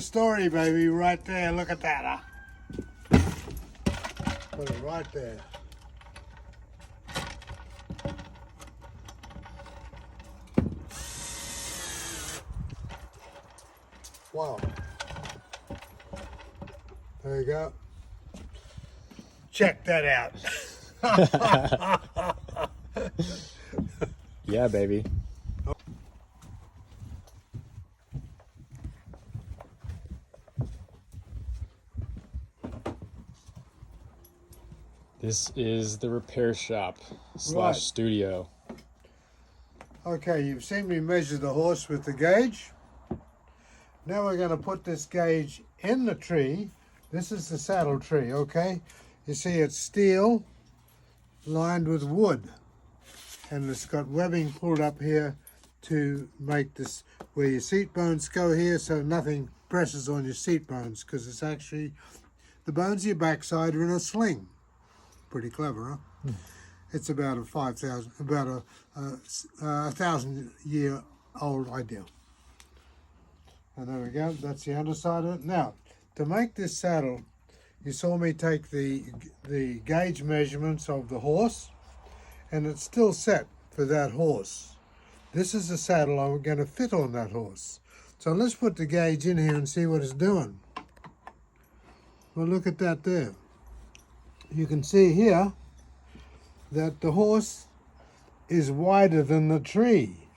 the story, baby, right there. Look at that, huh? Put it right there. Wow. There you go. Check that out. Yeah, baby. This is the repair shop / Right. studio. Okay, you've seen me measure the horse with the gauge. Now we're going to put this gauge in the tree. This is the saddle tree, okay? You see it's steel lined with wood. And it's got webbing pulled up here to make this, where your seat bones go here so nothing presses on your seat bones, because it's actually, the bones of your backside are in a sling. Pretty clever, huh? It's about a 1,000-year-old idea. And there we go, that's the underside of it. Now, to make this saddle, you saw me take the gauge measurements of the horse, and it's still set for that horse. This is the saddle I'm going to fit on that horse. So let's put the gauge in here and see what it's doing. Well, look at that there. You can see here that the horse is wider than the tree,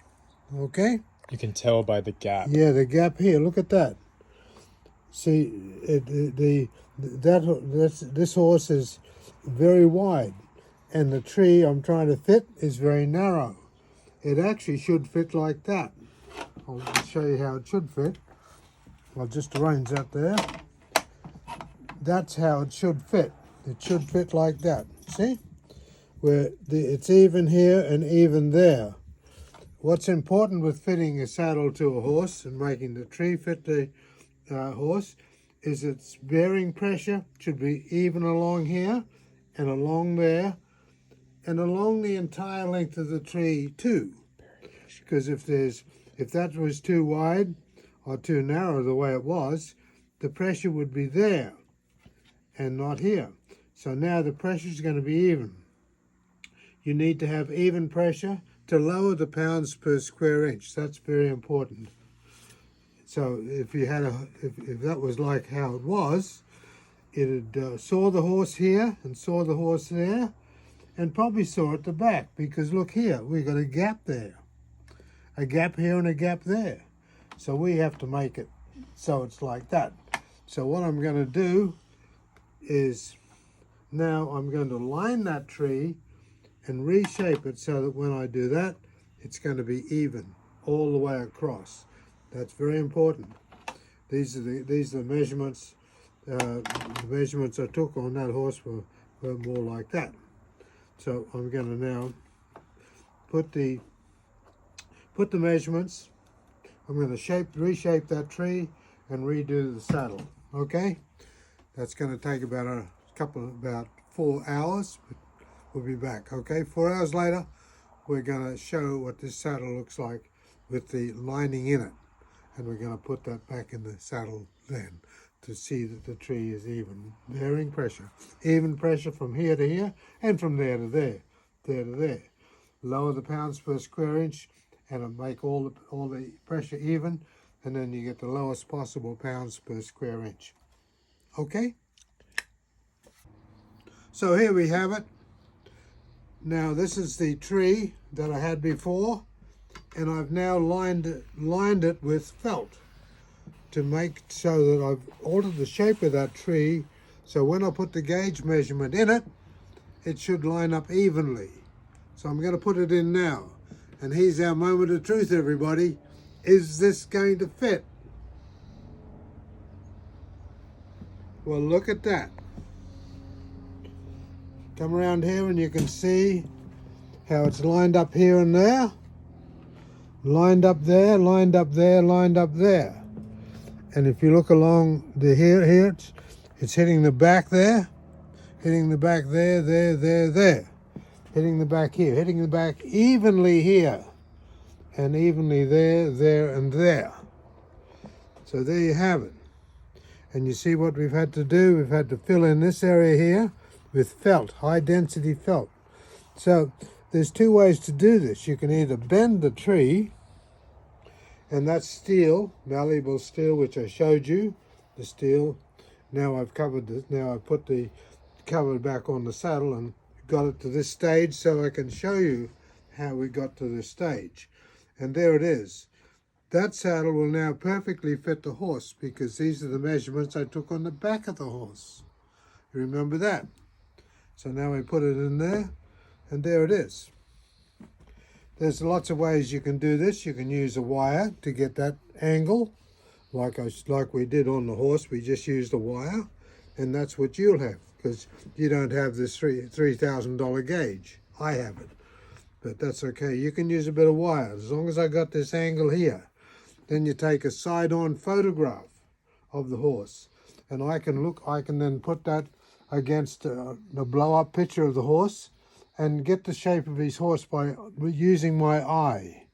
okay? You can tell by the gap. Yeah, the gap here, look at that. See, this horse is very wide, and the tree I'm trying to fit is very narrow. It actually should fit like that. I'll just show you how it should fit. I'll just arrange that there. That's how it should fit. It should fit like that. See? Where it's even here and even there. What's important with fitting a saddle to a horse and making the tree fit the horse is its bearing pressure should be even along here and along there and along the entire length of the tree too. Because if that was too wide or too narrow the way it was, the pressure would be there and not here. So now the pressure is going to be even. You need to have even pressure to lower the pounds per square inch. That's very important. So if you had if that was like how it was, it'd saw the horse here and saw the horse there, and probably saw at the back, because look here, we got a gap there, a gap here and a gap there. So we have to make it so it's like that. So what I'm going to do is, now I'm going to line that tree and reshape it so that when I do that, it's going to be even all the way across. That's very important. These are the measurements. The measurements I took on that horse were more like that. So I'm going to now put the measurements. I'm going to reshape that tree and redo the saddle. Okay, that's going to take about about 4 hours. But we'll be back. Okay, 4 hours later, we're going to show what this saddle looks like with the lining in it. And we're going to put that back in the saddle then to see that the tree is even, bearing pressure. Even pressure from here to here and from there to there, there to there. Lower the pounds per square inch and it'll make all the pressure even, and then you get the lowest possible pounds per square inch. Okay? So here we have it. Now this is the tree that I had before, and I've now lined it with felt to make so that I've altered the shape of that tree, so when I put the gauge measurement in it, it should line up evenly. So I'm going to put it in now, and here's our moment of truth, everybody. Is this going to fit? Well, look at that. Come around here and you can see how it's lined up here and there. Lined up there, lined up there, lined up there. And if you look along the here, it's hitting the back there, hitting the back there, there. Hitting the back here, hitting the back evenly here, and evenly there, and there. So there you have it. And you see what we've had to do? We've had to fill in this area here with felt, high density felt. So there's two ways to do this. You can either bend the tree, and that's steel, malleable steel, which I showed you, the steel. Now I've covered this, now I've put the cover back on the saddle and got it to this stage so I can show you how we got to this stage. And there it is. That saddle will now perfectly fit the horse because these are the measurements I took on the back of the horse. You remember that? So now I put it in there, and there it is. There's lots of ways you can do this. You can use a wire to get that angle, like we did on the horse. We just used a wire, and that's what you'll have because you don't have this $3,000 gauge. I have it, but that's okay. You can use a bit of wire as long as I got this angle here. Then you take a side-on photograph of the horse, and I can then put that against the blow-up picture of the horse and get the shape of his horse by using my eye.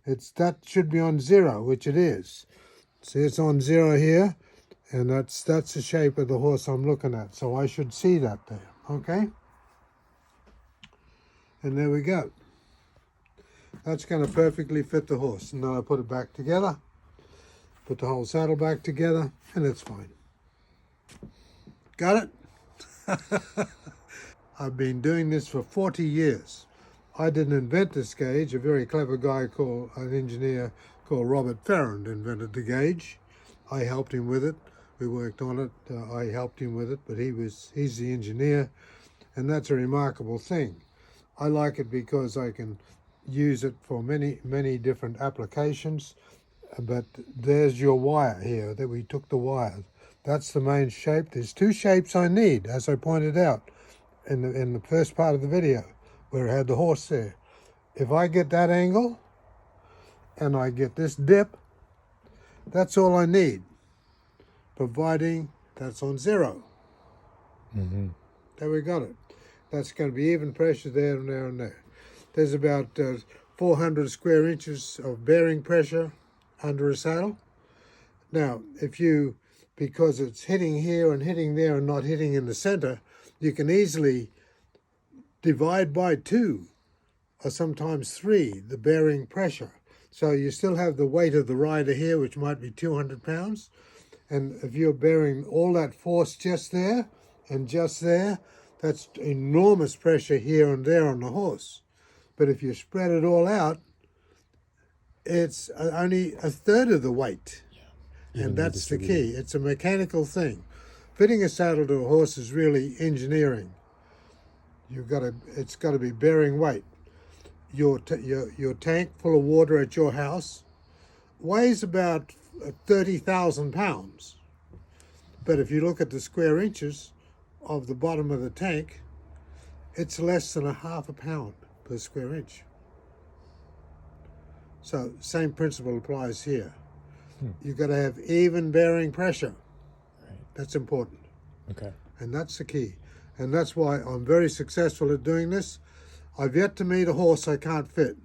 That should be on 0, which it is. See, it's on 0 here, and that's the shape of the horse I'm looking at. So I should see that there, okay? And there we go. That's going to perfectly fit the horse. And then I put it back together, put the whole saddle back together, and it's fine. Got it? I've been doing this for 40 years. I didn't invent this gauge. A very clever guy an engineer called Robert Ferrand invented the gauge. I helped him with it. We worked on it. I helped him with it, but he's the engineer, and that's a remarkable thing. I like it because I can use it for many, many different applications. But there's your wire here, that we took the wire. That's the main shape. There's two shapes I need, as I pointed out in the first part of the video, where I had the horse there. If I get that angle, and I get this dip, that's all I need, providing that's on 0. Mm-hmm. There we got it. That's going to be even pressure there and there and there. There's about 400 square inches of bearing pressure under a saddle. Now, because it's hitting here and hitting there and not hitting in the center, you can easily divide by 2 or sometimes 3 the bearing pressure. So you still have the weight of the rider here, which might be 200 pounds. And if you're bearing all that force just there and just there, that's enormous pressure here and there on the horse. But if you spread it all out, it's only a third of the weight. Yeah. And that's the key. It's a mechanical thing. Fitting a saddle to a horse is really engineering. It's got to be bearing weight. Your tank full of water at your house weighs about 30,000 pounds. But if you look at the square inches of the bottom of the tank, it's less than 1/2 pound per square inch. So same principle applies here. You've got to have even bearing pressure. Right. That's important. Okay. And that's the key. And that's why I'm very successful at doing this. I've yet to meet a horse I can't fit.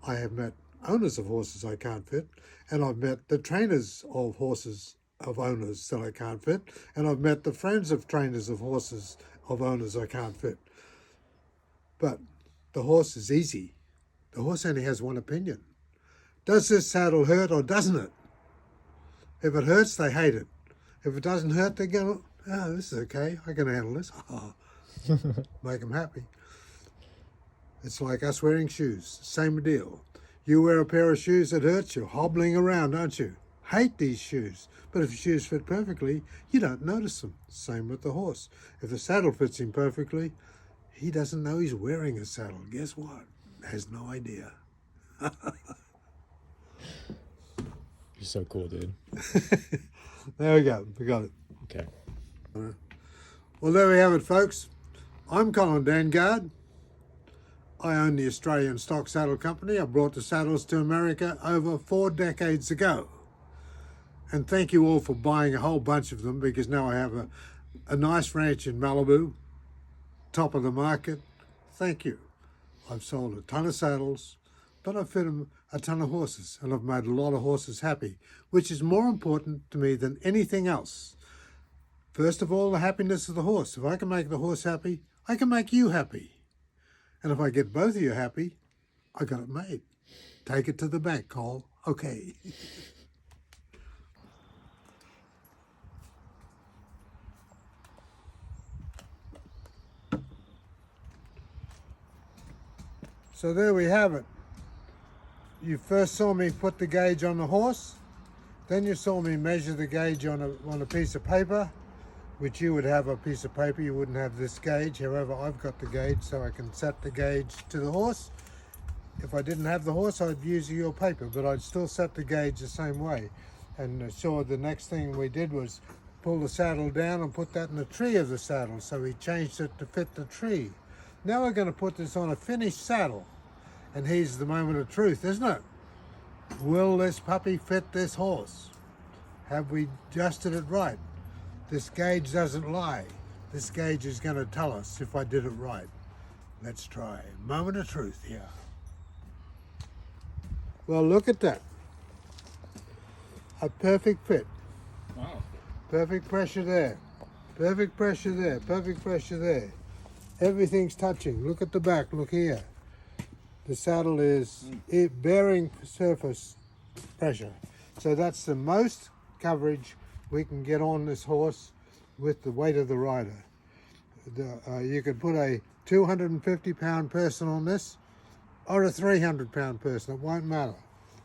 I have met owners of horses I can't fit, and I've met the trainers of horses of owners that I can't fit, and I've met the friends of trainers of horses of owners I can't fit. But the horse is easy. The horse only has one opinion. Does this saddle hurt or doesn't it? If it hurts, they hate it. If it doesn't hurt, they go, oh, this is okay. I can handle this. Oh. Make them happy. It's like us wearing shoes. Same deal. You wear a pair of shoes that hurts, you're hobbling around, aren't you? Hate these shoes. But if shoes fit perfectly, you don't notice them. Same with the horse. If the saddle fits him perfectly, he doesn't know he's wearing a saddle. Guess what? Has no idea. You're so cool, dude. There we go. We got it. Okay. Well, there we have it, folks. I'm Colin Dangaard. I own the Australian Stock Saddle Company. I brought the saddles to America over 4 decades ago. And thank you all for buying a whole bunch of them, because now I have a nice ranch in Malibu, top of the market. Thank you. I've sold a ton of saddles. but I've fed a ton of horses, and I've made a lot of horses happy, which is more important to me than anything else. First of all, the happiness of the horse. If I can make the horse happy, I can make you happy. And if I get both of you happy, I got it made. Take it to the bank, Cole. Okay. So there we have it. You first saw me put the gauge on the horse. Then you saw me measure the gauge on a piece of paper, which you would have a piece of paper. You wouldn't have this gauge. However, I've got the gauge, so I can set the gauge to the horse. If I didn't have the horse, I'd use your paper, but I'd still set the gauge the same way. And so the next thing we did was pull the saddle down and put that in the tree of the saddle. So we changed it to fit the tree. Now we're going to put this on a finished saddle. And here's the moment of truth, isn't it? Will this puppy fit this horse? Have we adjusted it right? This gauge doesn't lie. This gauge is going to tell us if I did it right. Let's try. Moment of truth here. Well, look at that. A perfect fit. Wow. Perfect pressure there. Perfect pressure there. Perfect pressure there. Everything's touching. Look at the back. Look here. The saddle is bearing surface pressure. So that's the most coverage we can get on this horse with the weight of the rider. You could put a 250-pound person on this or a 300-pound person. It won't matter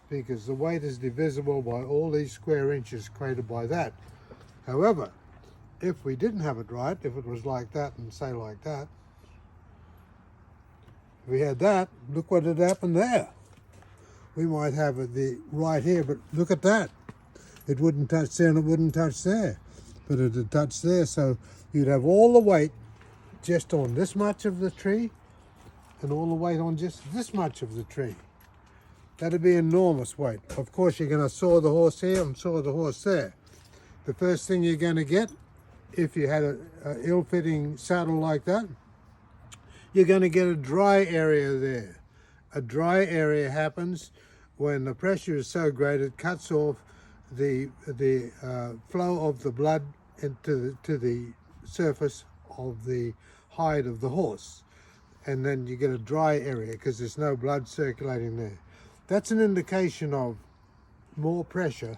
because the weight is divisible by all these square inches created by that. However, if we didn't have it right, if it was like that and say like that, if we had that, look what had happened there. We might have it right here, but look at that. It wouldn't touch there and it wouldn't touch there, but it would touch there. So you'd have all the weight just on this much of the tree and all the weight on just this much of the tree. That'd be enormous weight. Of course, you're going to saw the horse here and saw the horse there. The first thing you're going to get, if you had an ill-fitting saddle like that, you're going to get a dry area there. A dry area happens when the pressure is so great it cuts off the flow of the blood to the surface of the hide of the horse, and then you get a dry area because there's no blood circulating there. That's an indication of more pressure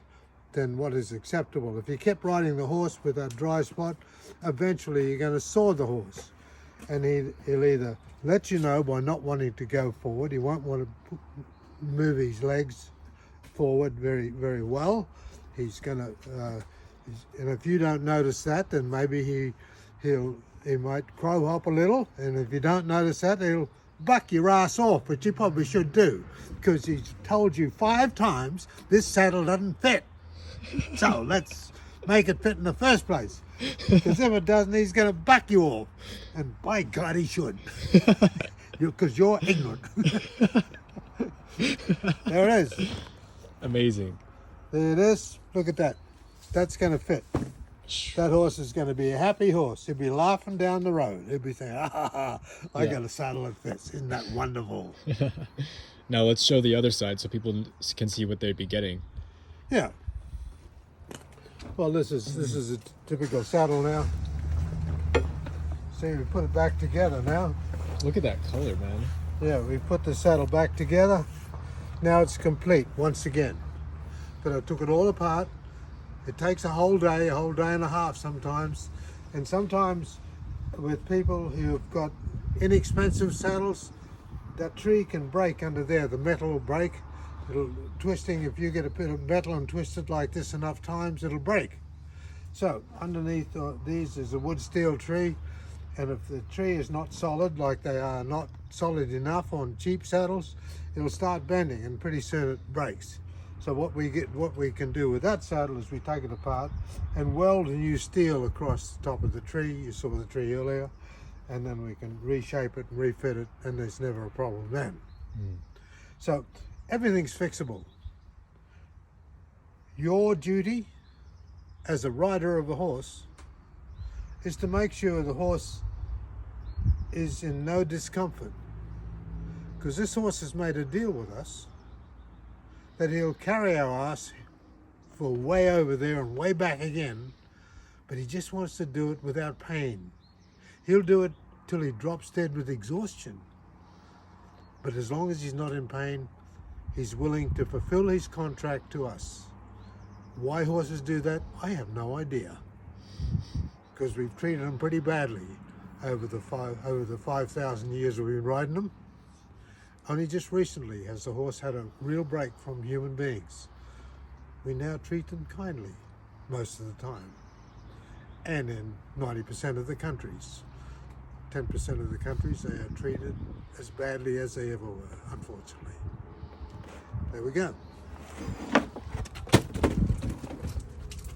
than what is acceptable. If you kept riding the horse with a dry spot, eventually you're going to saw the horse, and he'll either let you know by not wanting to go forward. He won't want to move his legs forward very, very well. He's going to, and if you don't notice that, then maybe he might crow hop a little, and if you don't notice that, he'll buck your ass off, which you probably should do, because he's told you 5 times this saddle doesn't fit. So let's make it fit in the first place, because if it doesn't, he's going to buck you off, and by God, he should, because you're ignorant. There it is. Amazing. There it is. Look at that. That's going to fit. That horse is going to be a happy horse. He'll be laughing down the road. He'll be saying, I got a saddle that fits. Isn't that wonderful? Now let's show the other side so people can see what they'd be getting. Yeah. Well, this is a typical saddle now. See, we put it back together now. Look at that color, man. Yeah, we put the saddle back together. Now it's complete once again. But I took it all apart. It takes a whole day and a half sometimes. And sometimes with people who have got inexpensive saddles, that tree can break under there. The metal will break. It'll twisting, if you get a bit of metal and twist it like this enough times, it'll break. So underneath these is a wood steel tree. And if the tree is not solid, like they are not solid enough on cheap saddles, it'll start bending and pretty soon it breaks. So what we can do with that saddle is we take it apart and weld a new steel across the top of the tree. You saw the tree earlier, and then we can reshape it and refit it, and there's never a problem then. So everything's fixable. Your duty as a rider of a horse is to make sure the horse is in no discomfort. Because this horse has made a deal with us that he'll carry our ass for way over there and way back again, but he just wants to do it without pain. He'll do it till he drops dead with exhaustion. But as long as he's not in pain, he's willing to fulfill his contract to us. Why horses do that, I have no idea. Because we've treated them pretty badly over the 5,000 years we've been riding them. Only just recently has the horse had a real break from human beings. We now treat them kindly most of the time. And in 90% of the countries. 10% of the countries, they are treated as badly as they ever were, unfortunately. There we go.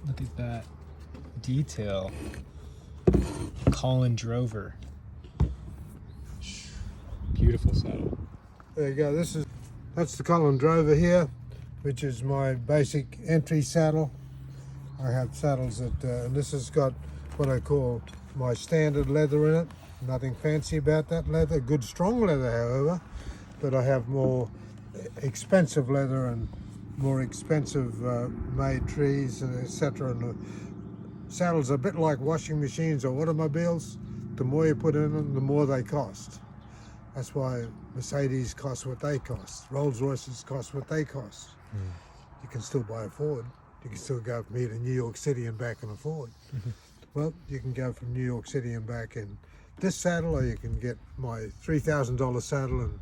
Look at that detail. Colin Drover. Beautiful saddle. There you go. That's the Colin Drover here, which is my basic entry saddle. I have saddles that, and this has got what I call my standard leather in it. Nothing fancy about that leather. Good strong leather, however, but I have more expensive leather and more expensive made trees and etc. And the saddles are a bit like washing machines or automobiles. The more you put in them, the more they cost. That's why Mercedes cost what they cost. Rolls Royces cost what they cost. You can still buy a Ford. You can still go from here to New York City and back in a Ford. Well, you can go from New York City and back in this saddle, or you can get my $3,000 saddle, and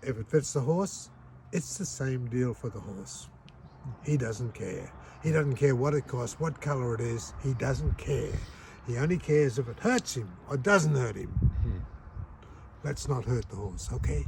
if it fits the horse, it's the same deal for the horse. He doesn't care. He doesn't care what it costs, what color it is. He doesn't care. He only cares if it hurts him or doesn't hurt him. Let's not hurt the horse, okay?